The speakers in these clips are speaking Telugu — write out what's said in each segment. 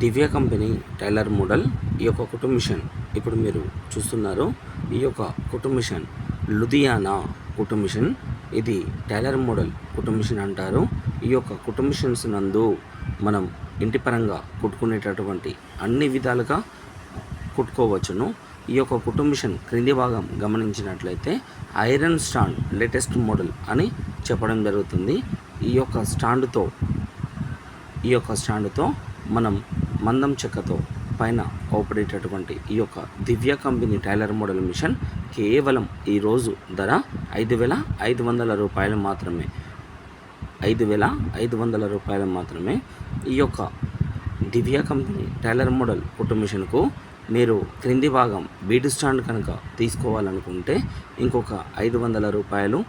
దివ్య కంపెనీ టైలర్ మోడల్ ఈ యొక్క కుట్టు మిషన్ ఇప్పుడు మీరు చూస్తున్నారు. ఈ యొక్క కుట్టు మిషన్ లుధియానా కుట్టు మిషన్. ఇది టైలర్ మోడల్ కుట్టు మిషన్ అంటారు. ఈ యొక్క కుట్టు మిషన్స్ నందు మనం ఇంటి పరంగా కుట్టుకునేటటువంటి అన్ని విధాలుగా కుట్టుకోవచ్చును. ఈ యొక్క కుట్టు మిషన్ క్రింది భాగం గమనించినట్లయితే ఐరన్ స్టాండ్ లేటెస్ట్ మోడల్ అని చెప్పడం జరుగుతుంది. ఈ యొక్క స్టాండ్తో మనం మందం చెక్కతో పైన అవుపడేటటువంటి ఈ యొక్క దివ్య కంపెనీ టైలర్ మోడల్ మిషన్ కేవలం ఈరోజు ధర 5,500 రూపాయలు మాత్రమే. 5,500 రూపాయలు మాత్రమే. ఈ యొక్క దివ్య కంపెనీ టైలర్ మోడల్ కుట్టు మిషన్కు మీరు క్రింది భాగం బీడు స్టాండ్ కనుక తీసుకోవాలనుకుంటే ఇంకొక 500 రూపాయలు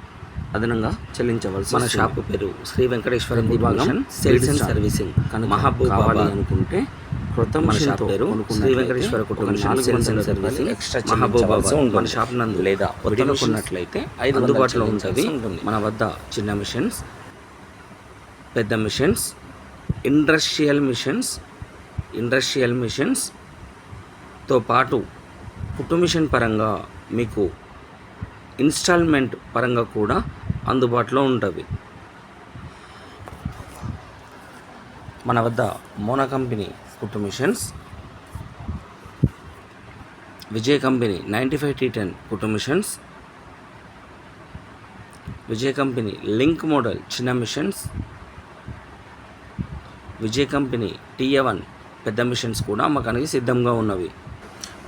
అదనంగా చెల్లించవలసి. మన షాపు పేరు శ్రీ వెంకటేశ్వర భాగం సేల్స్ అండ్ సర్వీసింగ్ కనుక కావాలి అనుకుంటే కొత్త మన షాప్ పేరు శ్రీ వెంకటేశ్వర కుటుంబం sales and servicing extra Mahabubabad మన షాప్ నందు లేదా వద్దలో కొన్నట్లయితే అందుబాటులో ఉంటుంది. మన వద్ద చిన్న మిషన్స్, పెద్ద మిషన్స్, ఇండస్ట్రియల్ మిషన్స్తో పాటు కుట్టు మిషన్ పరంగా మీకు ఇన్స్టాల్మెంట్ పరంగా కూడా అందుబాటులో ఉంటుంది. మన వద్ద మోనా కంపెనీ కుట్టు మిషన్స్, విజయ్ కంపెనీ 95T10 కుట్టు machines, Vijay company link model చిన్న మిషన్స్, విజయ్ కంపెనీ TA1 పెద్ద మిషన్స్ కూడా అమ్మకానికి సిద్ధంగా ఉన్నవి.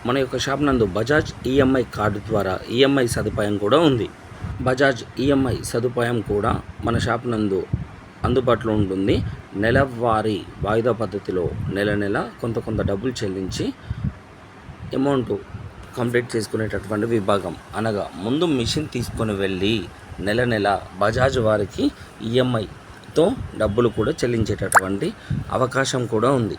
మన యొక్క షాప్ నందు బజాజ్ EMI కార్డు ద్వారా EMI సదుపాయం కూడా ఉంది. బజాజ్ EMI సదుపాయం కూడా మన షాప్ నందు అందుబాటులో ఉంటుంది. నెలవారీ వాయిదా పద్ధతిలో నెల కొంత డబ్బులు చెల్లించి అమౌంట్ కంప్లీట్ చేసుకునేటటువంటి విభాగం. అనగా ముందు మిషన్ తీసుకొని వెళ్ళి నెల బజాజ్ వారికి EMIతో డబ్బులు కూడా చెల్లించేటటువంటి అవకాశం కూడా ఉంది.